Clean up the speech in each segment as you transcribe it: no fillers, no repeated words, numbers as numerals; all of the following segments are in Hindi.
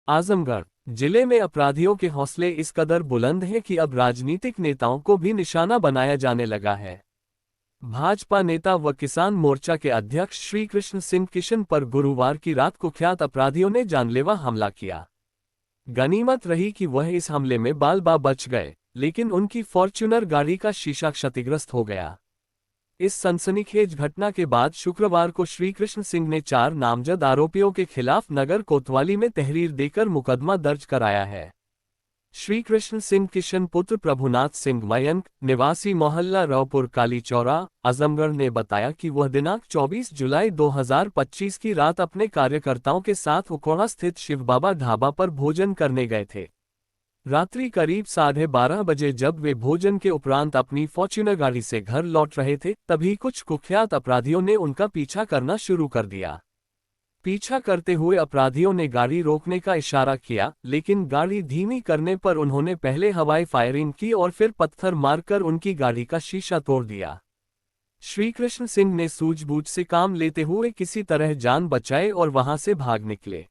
आजमगढ़ जिले में अपराधियों के हौसले इस कदर बुलंद हैं कि अब राजनीतिक नेताओं को भी निशाना बनाया जाने लगा है। भाजपा नेता व किसान मोर्चा के अध्यक्ष श्री कृष्ण सिंह किशन पर गुरुवार की रात कुख्यात अपराधियों ने जानलेवा हमला किया। गनीमत रही कि वह इस हमले में बाल बाल बच गए, लेकिन उनकी फॉर्च्यूनर गाड़ी का शीशा क्षतिग्रस्त हो गया। इस सनसनीखेज घटना के बाद शुक्रवार को श्री कृष्ण सिंह ने 4 नामजद आरोपियों के खिलाफ नगर कोतवाली में तहरीर देकर मुकदमा दर्ज कराया है। श्री कृष्ण सिंह किशन पुत्र प्रभुनाथ सिंह मयंक निवासी मोहल्ला रौपुर काली चौरा आजमगढ़ ने बताया कि वह दिनांक 24 जुलाई 2025 की रात अपने कार्यकर्ताओं के साथ उकोड़ा स्थित शिव बाबा ढाबा पर भोजन करने गए थे। रात्रि करीब 12:30 बजे जब वे भोजन के उपरांत अपनी फॉर्च्यूनर गाड़ी से घर लौट रहे थे, तभी कुछ कुख्यात अपराधियों ने उनका पीछा करना शुरू कर दिया। पीछा करते हुए अपराधियों ने गाड़ी रोकने का इशारा किया, लेकिन गाड़ी धीमी करने पर उन्होंने पहले हवाई फायरिंग की और फिर पत्थर मारकर उनकी गाड़ी का शीशा तोड़ दिया। श्री कृष्ण सिंह ने सूझबूझ से काम लेते हुए किसी तरह जान बचाई और वहां से भाग निकले।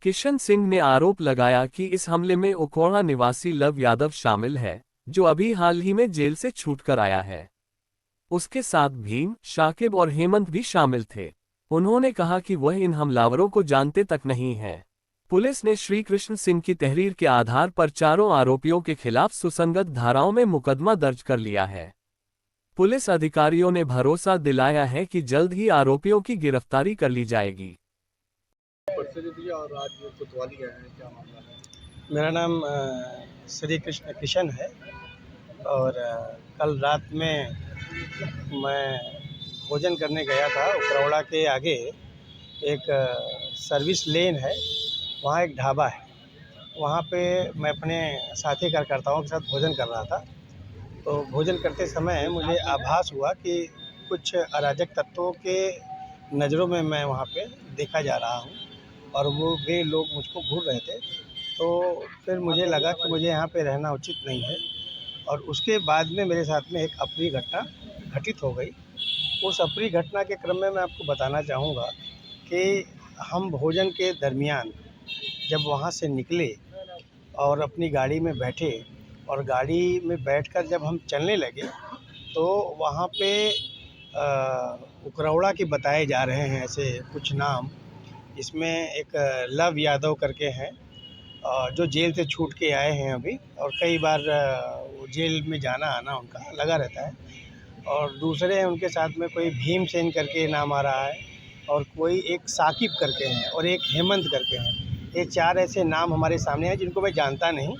किशन सिंह ने आरोप लगाया कि इस हमले में उकोड़ा निवासी लव यादव शामिल है, जो अभी हाल ही में जेल से छूटकर आया है। उसके साथ भीम, शाकिब और हेमंत भी शामिल थे। उन्होंने कहा कि वह इन हमलावरों को जानते तक नहीं है। पुलिस ने श्री कृष्ण सिंह की तहरीर के आधार पर चारों आरोपियों के खिलाफ सुसंगत धाराओं में मुकदमा दर्ज कर लिया है। पुलिस अधिकारियों ने भरोसा दिलाया है कि जल्द ही आरोपियों की गिरफ्तारी कर ली जाएगी। और आज कोतवाली गए हैं, क्या मामला है? मेरा नाम श्री कृष्ण किशन है और कल रात में मैं भोजन करने गया था। उकरौड़ा के आगे एक सर्विस लेन है, वहाँ एक ढाबा है। वहाँ पे मैं अपने साथी कार्यकर्ताओं के साथ भोजन कर रहा था। तो भोजन करते समय मुझे आभास हुआ कि कुछ अराजक तत्वों के नज़रों में मैं वहाँ पे देखा जा रहा हूँ और वे लोग मुझको घूर रहे थे। तो फिर मुझे लगा कि मुझे यहाँ पे रहना उचित नहीं है और उसके बाद में मेरे साथ में एक अप्रिय घटना घटित हो गई। उस अप्रिय घटना के क्रम में मैं आपको बताना चाहूँगा कि हम भोजन के दरमियान जब वहाँ से निकले और अपनी गाड़ी में बैठे और गाड़ी में बैठकर जब हम चलने लगे, तो वहाँ पे उकरौड़ा के बताए जा रहे हैं ऐसे कुछ नाम। इसमें एक लव यादव करके हैं जो जेल से छूट के आए हैं अभी, और कई बार वो जेल में जाना आना उनका लगा रहता है। और दूसरे हैं उनके साथ में कोई भीमसेन करके नाम आ रहा है और कोई एक साकिब करके हैं और एक हेमंत करके हैं। ये 4 ऐसे नाम हमारे सामने हैं जिनको मैं जानता नहीं,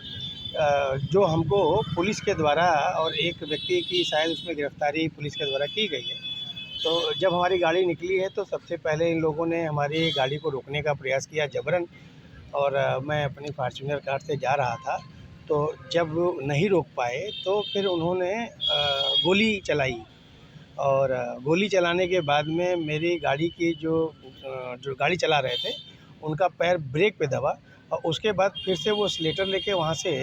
जो हमको पुलिस के द्वारा और एक व्यक्ति की शायद उसमें गिरफ्तारी पुलिस के द्वारा की गई है। तो जब हमारी गाड़ी निकली है तो सबसे पहले इन लोगों ने हमारी गाड़ी को रोकने का प्रयास किया जबरन, और मैं अपनी फॉर्च्यूनर कार से जा रहा था। तो जब वो नहीं रोक पाए तो फिर उन्होंने गोली चलाई और गोली चलाने के बाद में मेरी गाड़ी की जो गाड़ी चला रहे थे उनका पैर ब्रेक पे दबा और उसके बाद फिर से वो स्लेटर लेके वहाँ से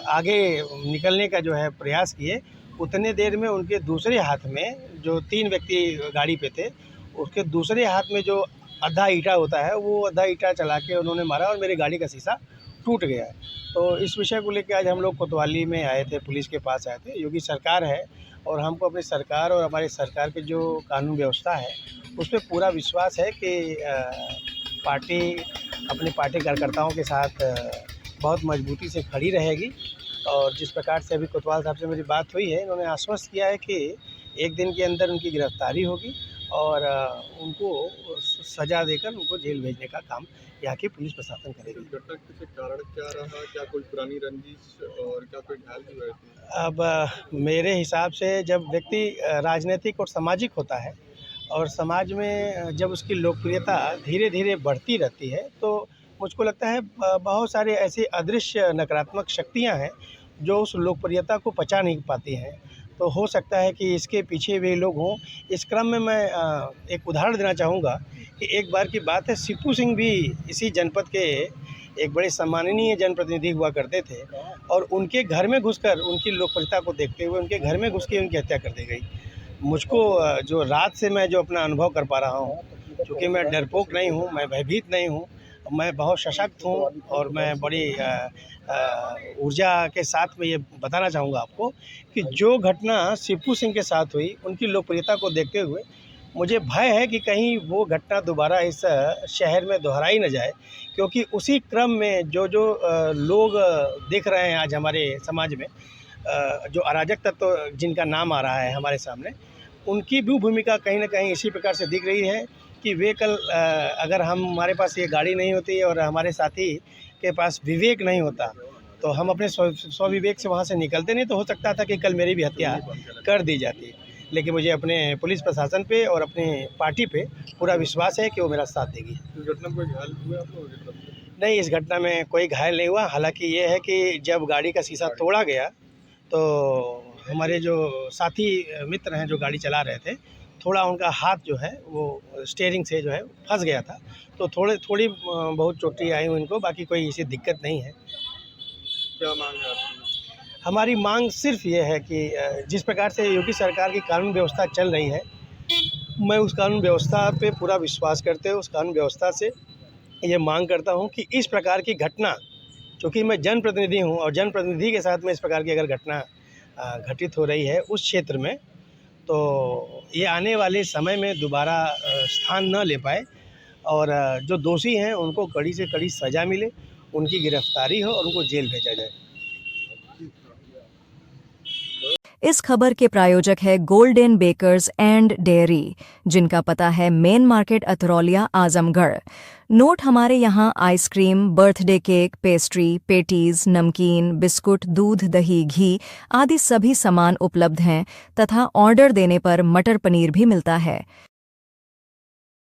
आगे निकलने का जो है प्रयास किए। उतने देर में उनके दूसरे हाथ में, जो 3 व्यक्ति गाड़ी पे थे, उसके दूसरे हाथ में जो आधा ईंटा होता है वो आधा ईंटा चला के उन्होंने मारा और मेरी गाड़ी का शीशा टूट गया। तो इस विषय को लेकर आज हम लोग कोतवाली में आए थे, पुलिस के पास आए थे। योगी सरकार है और हमको अपनी सरकार और हमारी सरकार की जो कानून व्यवस्था है उस पर पूरा विश्वास है कि पार्टी अपनी पार्टी कार्यकर्ताओं के साथ बहुत मजबूती से खड़ी रहेगी। और जिस प्रकार से अभी कोतवाल साहब से मेरी बात हुई है, इन्होंने आश्वस्त किया है कि 1 दिन के अंदर उनकी गिरफ्तारी होगी और उनको सज़ा देकर उनको जेल भेजने का काम यहाँ की पुलिस प्रशासन करेगी। घटना के कारण क्या रहा? क्या कोई पुरानी रंजिश और क्या कोई घायल भी हुए थे? अब मेरे हिसाब से जब व्यक्ति राजनीतिक और सामाजिक होता है और समाज में जब उसकी लोकप्रियता धीरे धीरे बढ़ती रहती है, तो मुझको लगता है बहुत सारे ऐसे अदृश्य नकारात्मक शक्तियाँ हैं जो उस लोकप्रियता को पचा नहीं पाती हैं। तो हो सकता है कि इसके पीछे वे लोग हों। इस क्रम में मैं एक उदाहरण देना चाहूँगा कि एक बार की बात है, सीपू सिंह भी इसी जनपद के एक बड़े सम्माननीय जनप्रतिनिधि हुआ करते थे और उनके घर में घुसकर उनकी लोकप्रियता को देखते हुए उनके घर में घुस के उनकी हत्या कर दी गई। मुझको जो रात से मैं जो अपना अनुभव कर पा रहा हूँ, चूँकि मैं डरपोक नहीं हूँ, मैं भयभीत नहीं हूँ, मैं बहुत सशक्त हूँ और मैं बड़ी ऊर्जा के साथ में ये बताना चाहूँगा आपको कि जो घटना शिपू सिंह के साथ हुई, उनकी लोकप्रियता को देखते हुए मुझे भय है कि कहीं वो घटना दोबारा इस शहर में दोहराई न जाए, क्योंकि उसी क्रम में जो लोग देख रहे हैं आज हमारे समाज में, जो अराजक तत्व जिनका नाम आ रहा है हमारे सामने, उनकी भी भूमिका कहीं न कहीं इसी प्रकार से दिख रही है कि वे कल अगर हमारे पास ये गाड़ी नहीं होती और हमारे साथी के पास विवेक नहीं होता, तो हम अपने स्वविवेक से वहाँ से निकलते नहीं, तो हो सकता था कि कल मेरी भी हत्या कर दी जाती। लेकिन मुझे अपने पुलिस प्रशासन पे और अपनी पार्टी पे पूरा विश्वास है कि वो मेरा साथ देगी। इस घटना में कोई घायल हुए आप लोग? नहीं, इस घटना में कोई घायल नहीं हुआ। हालांकि ये है कि जब गाड़ी का शीशा तोड़ा गया तो हमारे जो साथी मित्र हैं जो गाड़ी चला रहे थे, थोड़ा उनका हाथ जो है वो स्टीयरिंग से जो है फंस गया था, तो थोड़ी बहुत चोटें आई उनको, बाकी कोई ऐसी दिक्कत नहीं है। क्या मांग है आपकी? हमारी मांग सिर्फ ये है कि जिस प्रकार से योगी सरकार की कानून व्यवस्था चल रही है, मैं उस कानून व्यवस्था पे पूरा विश्वास करते हुए उस कानून व्यवस्था से ये मांग करता हूँ कि इस प्रकार की घटना, चूँकि मैं जनप्रतिनिधि हूँ और जनप्रतिनिधि के साथ में इस प्रकार की अगर घटना घटित हो रही है उस क्षेत्र में, तो ये आने वाले समय में दोबारा स्थान न ले पाए और जो दोषी हैं उनको कड़ी से कड़ी सज़ा मिले, उनकी गिरफ्तारी हो और उनको जेल भेजा जाए। इस खबर के प्रायोजक है गोल्डन बेकर्स एंड डेयरी, जिनका पता है main market Atraulia Azamgarh. Note हमारे यहाँ ice cream, birthday cake, pastry, patties, नमकीन, बिस्कुट, दूध, दही, घी आदि सभी सामान उपलब्ध हैं तथा ऑर्डर देने पर मटर पनीर भी मिलता है।